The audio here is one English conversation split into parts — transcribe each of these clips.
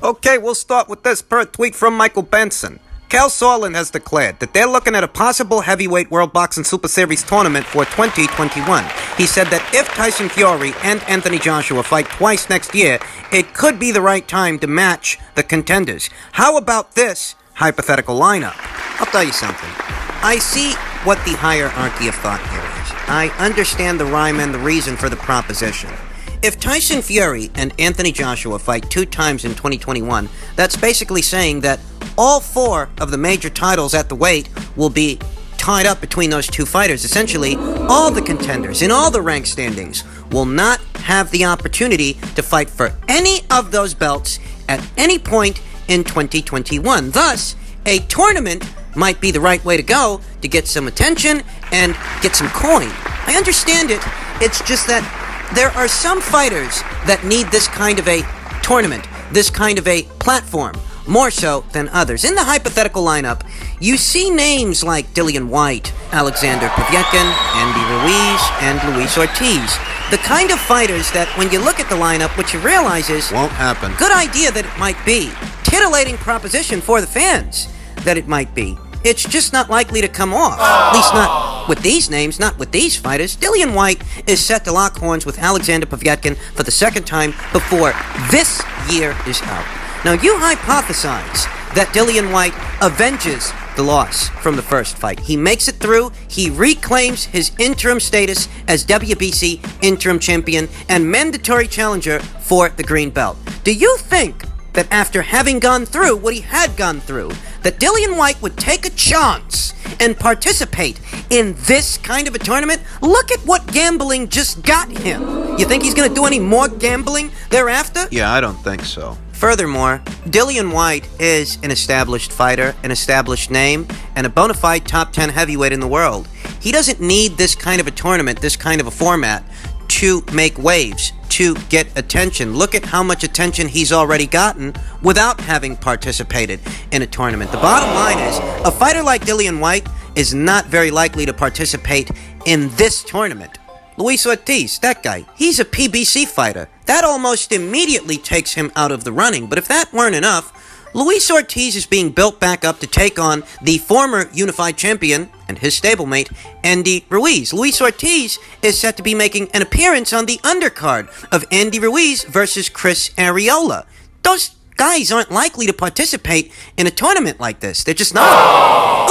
Okay, we'll start with this per tweet from Michael Benson. Cal Sorlin has declared that they're looking at a possible heavyweight World Boxing Super Series tournament for 2021. He said that if Tyson Fury and Anthony Joshua fight twice next year, it could be the right time to match the contenders. How about this hypothetical lineup? I'll tell you something. I see what the hierarchy of thought here is. I understand the rhyme and the reason for the proposition. If Tyson Fury and Anthony Joshua fight 2 times in 2021, that's basically saying that all 4 of the major titles at the weight will be tied up between those 2 fighters. Essentially, all the contenders in all the rank standings will not have the opportunity to fight for any of those belts at any point in 2021. Thus, a tournament might be the right way to go to get some attention and get some coin. I understand it. It's just that there are some fighters that need this kind of a tournament, this kind of a platform, more so than others. In the hypothetical lineup, you see names like Dillian White, Alexander Povetkin, Andy Ruiz, and Luis Ortiz. The kind of fighters that when you look at the lineup, what you realize is... Won't happen. Good idea that it might be. Titillating proposition for the fans that it might be. It's just not likely to come off. At least not with these names, not with these fighters. Dillian White is set to lock horns with Alexander Povetkin for the second time before this year is out. Now, you hypothesize that Dillian White avenges the loss from the first fight. He makes it through. He reclaims his interim status as WBC interim champion and mandatory challenger for the green belt. Do you think that after having gone through what he had gone through, that Dillian White would take a chance and participate in this kind of a tournament? Look at what gambling just got him. You think he's going to do any more gambling thereafter? Yeah, I don't think so. Furthermore, Dillian White is an established fighter, an established name, and a bona fide top 10 heavyweight in the world. He doesn't need this kind of a tournament, this kind of a format, to make waves, to get attention. Look at how much attention he's already gotten without having participated in a tournament. The bottom line is, a fighter like Dillian White is not very likely to participate in this tournament. Luis Ortiz, that guy, he's a PBC fighter. That almost immediately takes him out of the running. But if that weren't enough, Luis Ortiz is being built back up to take on the former unified champion and his stablemate, Andy Ruiz. Luis Ortiz is set to be making an appearance on the undercard of Andy Ruiz versus Chris Arreola. Those guys aren't likely to participate in a tournament like this. They're just not.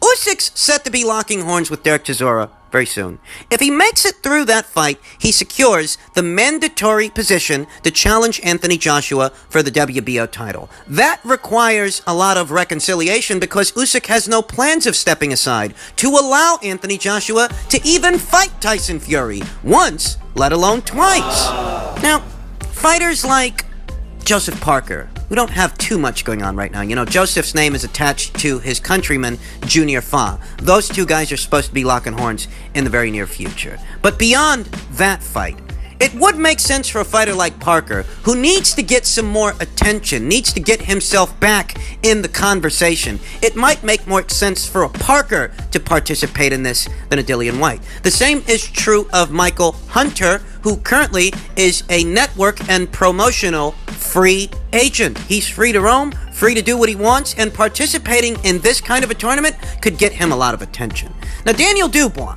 Usyk's set to be locking horns with Derek Chisora very soon. If he makes it through that fight, he secures the mandatory position to challenge Anthony Joshua for the WBO title. That requires a lot of reconciliation because Usyk has no plans of stepping aside to allow Anthony Joshua to even fight Tyson Fury once, let alone twice. Now, fighters like Joseph Parker, who don't have too much going on right now. You know, Joseph's name is attached to his countryman, Junior Fa. Those 2 guys are supposed to be locking horns in the very near future. But beyond that fight, it would make sense for a fighter like Parker, who needs to get some more attention, needs to get himself back in the conversation. It might make more sense for a Parker to participate in this than a Dillian White. The same is true of Michael Hunter, who currently is a network and promotional free agent. He's free to roam, free to do what he wants, and participating in this kind of a tournament could get him a lot of attention. Now, Daniel Dubois,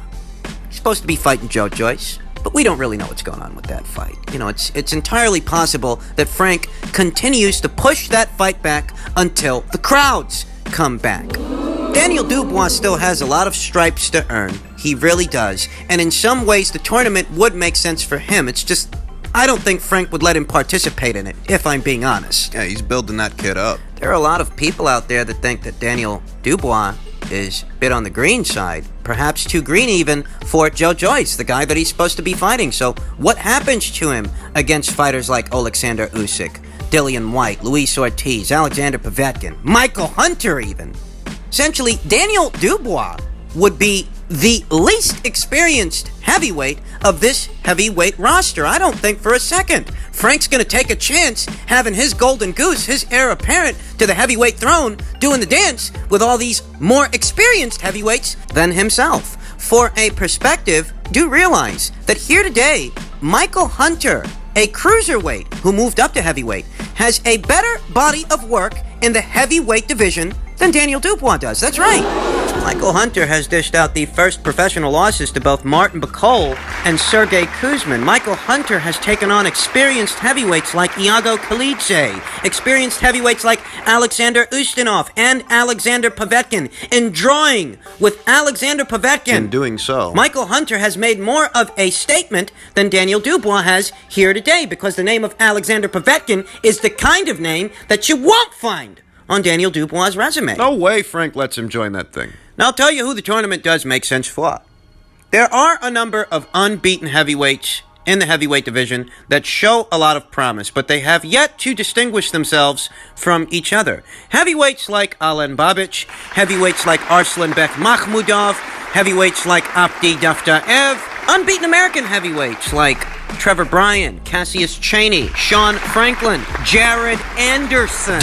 he's supposed to be fighting Joe Joyce, but we don't really know what's going on with that fight. You know, it's entirely possible that Frank continues to push that fight back until the crowds come back. Daniel Dubois still has a lot of stripes to earn. He really does. And in some ways, the tournament would make sense for him. It's just, I don't think Frank would let him participate in it, if I'm being honest. Yeah, he's building that kid up. There are a lot of people out there that think that Daniel Dubois is a bit on the green side, perhaps too green even, for Joe Joyce, the guy that he's supposed to be fighting. So what happens to him against fighters like Alexander Usyk, Dillian White, Luis Ortiz, Alexander Povetkin, Michael Hunter even? Essentially, Daniel Dubois would be the least experienced heavyweight of this heavyweight roster. I don't think for a second Frank's going to take a chance having his golden goose, his heir apparent to the heavyweight throne, doing the dance with all these more experienced heavyweights than himself. For a perspective, do realize that here today, Michael Hunter, a cruiserweight who moved up to heavyweight, has a better body of work in the heavyweight division than Daniel Dubois does. That's right. Michael Hunter has dished out the first professional losses to both Martin Bacol and Sergey Kuzmin. Michael Hunter has taken on experienced heavyweights like Iago Kalice, experienced heavyweights like Alexander Ustinov and Alexander Povetkin. In drawing with Alexander Povetkin, In doing so, Michael Hunter has made more of a statement than Daniel Dubois has here today, because the name of Alexander Povetkin is the kind of name that you won't find on Daniel Dubois' resume. no way Frank lets him join that thing. Now, I'll tell you who the tournament does make sense for. There are a number of unbeaten heavyweights in the heavyweight division that show a lot of promise, but they have yet to distinguish themselves from each other. Heavyweights like Alen Babic, heavyweights like Arslanbek Makhmudov, heavyweights like Abdi Daftaev, unbeaten American heavyweights like Trevor Bryan, Cassius Chaney, Sean Franklin, Jared Anderson,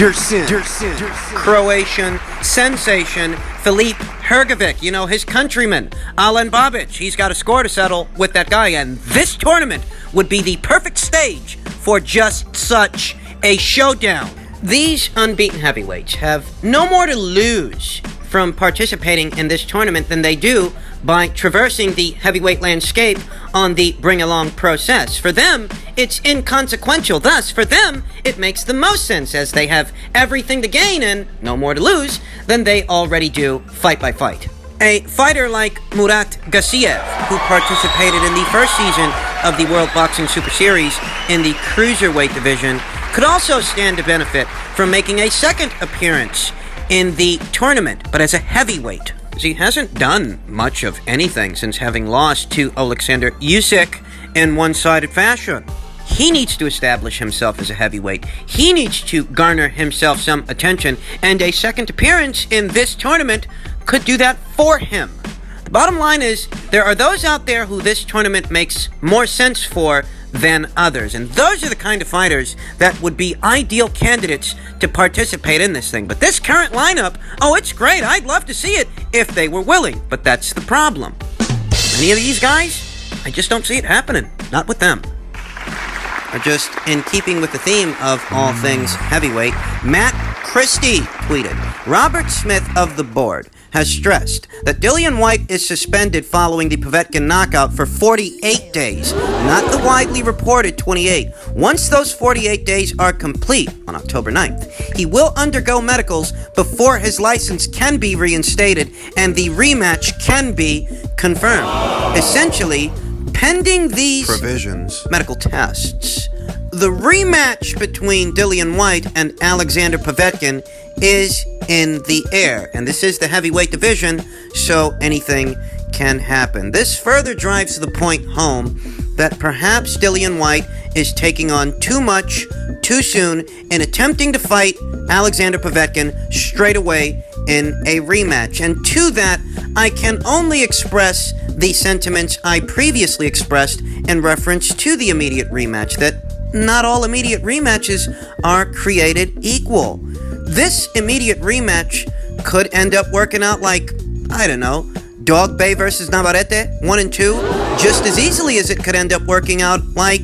Croatian sensation Filip Hrgovic, you know, his countryman, Alen Babic. He's got a score to settle with that guy, and this tournament would be the perfect stage for just such a showdown. These unbeaten heavyweights have no more to lose from participating in this tournament than they do by traversing the heavyweight landscape on the Bring Along process. For them, it's inconsequential. Thus, for them, it makes the most sense, as they have everything to gain and no more to lose than they already do fight by fight. A fighter like Murat Gassiev, who participated in the first season of the World Boxing Super Series in the cruiserweight division, could also stand to benefit from making a second appearance in the tournament, but as a heavyweight. He hasn't done much of anything since having lost to Alexander Usyk in one-sided fashion. He needs to establish himself as a heavyweight. He needs to garner himself some attention, and a second appearance in this tournament could do that for him. The bottom line is, there are those out there who this tournament makes more sense for than others, and those are the kind of fighters that would be ideal candidates to participate in this thing. But this current lineup, oh, it's great. I'd love to see it if they were willing, but that's the problem. Any of these guys, I just don't see it happening. Not with them. Or just in keeping with the theme of all things heavyweight, Matt Christie tweeted, Robert Smith of the board has stressed that Dillian White is suspended following the Povetkin knockout for 48 days, not the widely reported 28. Once those 48 days are complete on October 9th, he will undergo medicals before his license can be reinstated and the rematch can be confirmed. Essentially, pending these provisions, medical tests, the rematch between Dillian White and Alexander Povetkin is in the air. And this is the heavyweight division, so anything can happen. This further drives the point home that perhaps Dillian White is taking on too much too soon in attempting to fight Alexander Povetkin straight away in a rematch. And to that, I can only express the sentiments I previously expressed in reference to the immediate rematch, that not all immediate rematches are created equal. This immediate rematch could end up working out like, I don't know, Dog Bay versus Navarrete, 1 and 2, just as easily as it could end up working out like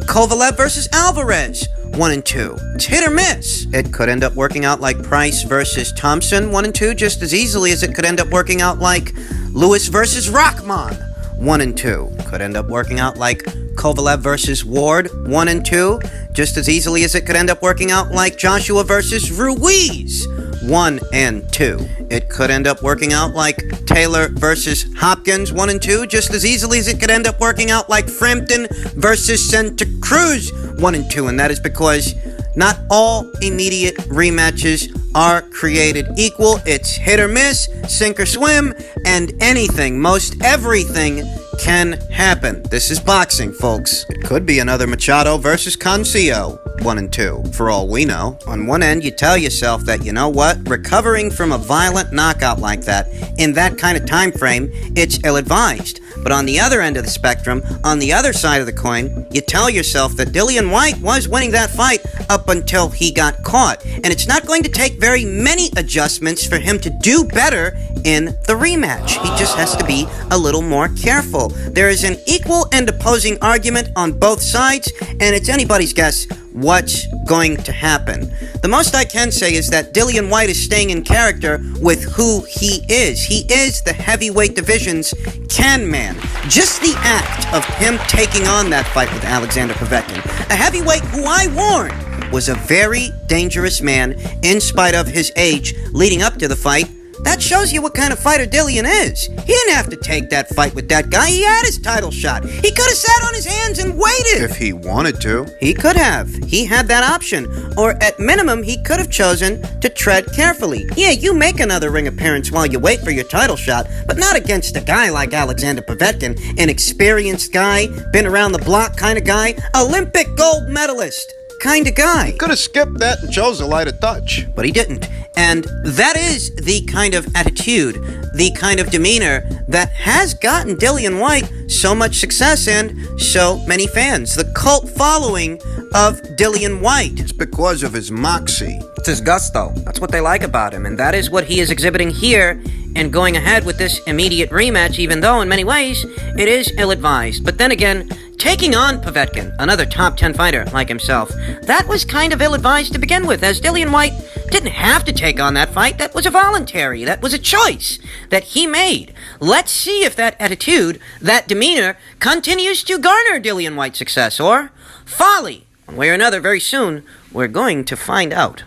Kovalev versus Alvarez, 1 and 2. It's hit or miss. It could end up working out like Price versus Thompson, 1 and 2, just as easily as it could end up working out like Lewis versus Rahman, 1 and 2. Could end up working out like Kovalev versus Ward, 1 and 2, just as easily as it could end up working out like Joshua versus Ruiz, 1 and 2. It could end up working out like Taylor versus Hopkins, 1 and 2, just as easily as it could end up working out like Frampton versus Santa Cruz, 1 and 2. And that is because not all immediate rematches are created equal. It's hit or miss, sink or swim, and anything, most everything can happen. This is boxing, folks. It could be another Machado versus Concillo, 1 and 2, for all we know. On one end, you tell yourself that, you know what, recovering from a violent knockout like that, in that kind of time frame, it's ill-advised. But on the other end of the spectrum, on the other side of the coin, you tell yourself that Dillian White was winning that fight up until he got caught. And it's not going to take very many adjustments for him to do better in the rematch. He just has to be a little more careful. There is an equal and opposing argument on both sides, and it's anybody's guess what's going to happen. The most I can say is that Dillian White is staying in character with who he is. He is the heavyweight division's can man. Just the act of him taking on that fight with Alexander Povetkin, a heavyweight who I warned was a very dangerous man in spite of his age leading up to the fight. That shows you what kind of fighter Dillian is. He didn't have to take that fight with that guy. He had his title shot. He could have sat on his hands and waited. If he wanted to. He could have. He had that option. Or at minimum, he could have chosen to tread carefully. Yeah, you make another ring appearance while you wait for your title shot, but not against a guy like Alexander Povetkin, an experienced guy, been around the block kind of guy, Olympic gold medalist kind of guy. Could have skipped that and chose a lighter touch. But he didn't. And that is the kind of attitude, the kind of demeanor that has gotten Dillian White so much success and so many fans. The cult following of Dillian White. It's because of his moxie. It's his gusto. That's what they like about him. And that is what he is exhibiting here and going ahead with this immediate rematch, even though in many ways it is ill-advised. But then again, taking on Povetkin, another top 10 fighter like himself, that was kind of ill-advised to begin with, as Dillian White didn't have to take on that fight. That was a voluntary, that was a choice that he made. Let's see if that attitude, that demeanor, continues to garner Dillian White success, or folly. One way or another, very soon, we're going to find out.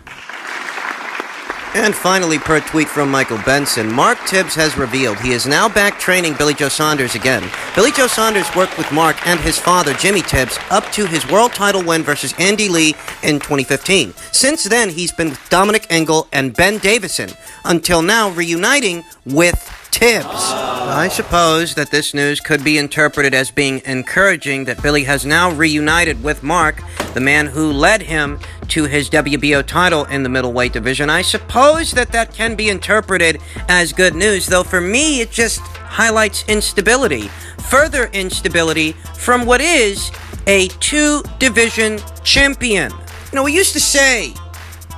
And finally, per tweet from Michael Benson, Mark Tibbs has revealed he is now back training Billy Joe Saunders again. Billy Joe Saunders worked with Mark and his father, Jimmy Tibbs, up to his world title win versus Andy Lee in 2015. Since then, he's been with Dominic Engel and Ben Davison, until now reuniting with Tibbs. I suppose that this news could be interpreted as being encouraging that Billy has now reunited with Mark, the man who led him to his WBO title in the middleweight division. I suppose that that can be interpreted as good news, though for me it just highlights instability. Further instability from what is a two-division champion. You know, we used to say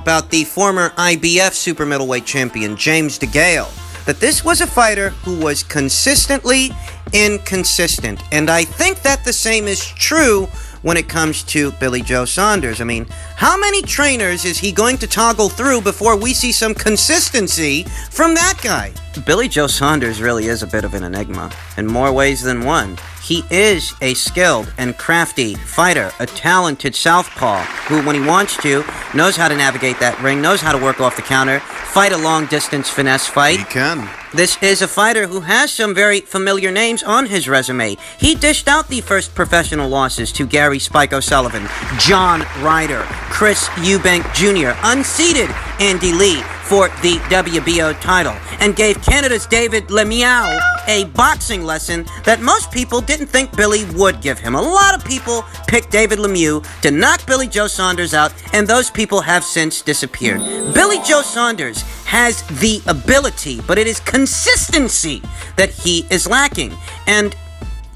about the former IBF super middleweight champion, James DeGale, that this was a fighter who was consistently inconsistent. And I think that the same is true when it comes to Billy Joe Saunders. I mean, how many trainers is he going to toggle through before we see some consistency from that guy? Billy Joe Saunders really is a bit of an enigma in more ways than one. He is a skilled and crafty fighter, a talented southpaw who, when he wants to, knows how to navigate that ring, knows how to work off the counter, fight a long-distance finesse fight. He can. This is a fighter who has some very familiar names on his resume. He dished out the first professional losses to Gary Spike O'Sullivan, John Ryder, Chris Eubank Jr., unseated Andy Lee for the WBO title, and gave Canada's David Lemieux a boxing lesson that most people didn't think Billy would give him. A lot of people picked David Lemieux to knock Billy Joe Saunders out, and those people have since disappeared. Billy Joe Saunders has the ability, but it is consistency that he is lacking. And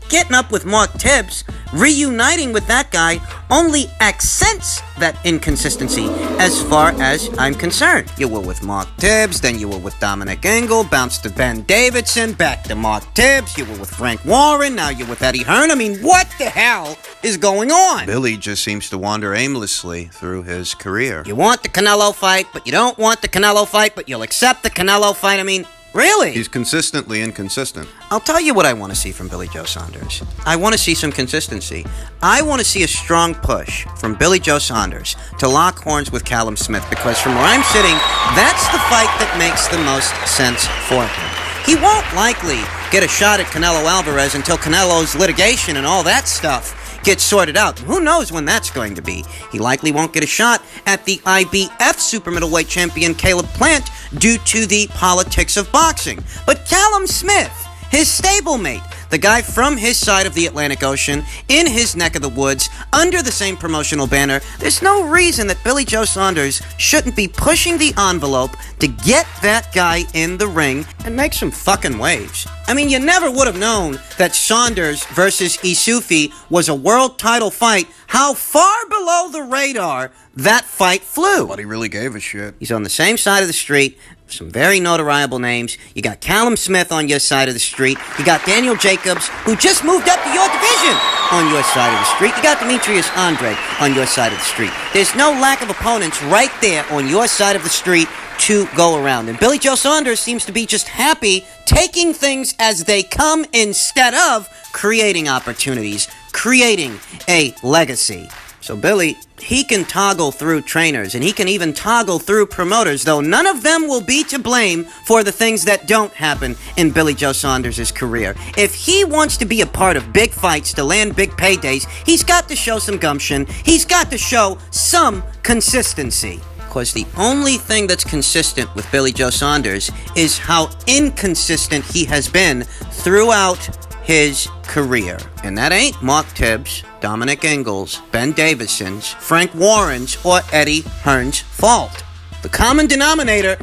getting up with Mark Tibbs, reuniting with that guy, only accents that inconsistency as far as I'm concerned. You were with Mark Tibbs, then you were with Dominic Engel, bounced to Ben Davidson, back to Mark Tibbs, you were with Frank Warren, now you're with Eddie Hearn. I mean, what the hell is going on? Billy just seems to wander aimlessly through his career. You want the Canelo fight, but you don't want the Canelo fight, but you'll accept the Canelo fight. I mean, really? He's consistently inconsistent. I'll tell you what I want to see from Billy Joe Saunders. I want to see some consistency. I want to see a strong push from Billy Joe Saunders to lock horns with Callum Smith, because from where I'm sitting, that's the fight that makes the most sense for him. He won't likely get a shot at Canelo Alvarez until Canelo's litigation and all that stuff gets sorted out. Who knows when that's going to be? He likely won't get a shot at the IBF super middleweight champion Caleb Plant due to the politics of boxing. But Callum Smith, his stablemate, the guy from his side of the Atlantic Ocean, in his neck of the woods, under the same promotional banner, there's no reason that Billy Joe Saunders shouldn't be pushing the envelope to get that guy in the ring and make some fucking waves. I mean, you never would have known that Saunders versus Isufi was a world title fight. How far below the radar that fight flew. But he really gave a shit. He's on the same side of the street. Some very notoriable names. You got Callum Smith on your side of the street. You got Daniel Jacobs, who just moved up to your division, on your side of the street. You got Demetrius Andre on your side of the street. There's no lack of opponents right there on your side of the street to go around. And Billy Joe Saunders seems to be just happy taking things as they come instead of creating opportunities, creating a legacy. So Billy, he can toggle through trainers, and he can even toggle through promoters, though none of them will be to blame for the things that don't happen in Billy Joe Saunders' career. If he wants to be a part of big fights to land big paydays, he's got to show some gumption. He's got to show some consistency. Because the only thing that's consistent with Billy Joe Saunders is how inconsistent he has been throughout his career. And that ain't Mark Tibbs, Dominic Ingalls, Ben Davison's, Frank Warren's, or Eddie Hearn's fault. The common denominator,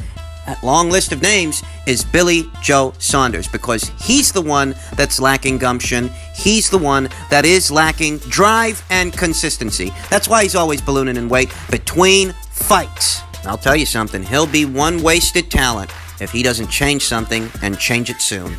that long list of names, is Billy Joe Saunders, because he's the one that's lacking gumption. He's the one that is lacking drive and consistency. That's why he's always ballooning in weight between fights. And I'll tell you something, he'll be one wasted talent if he doesn't change something, and change it soon.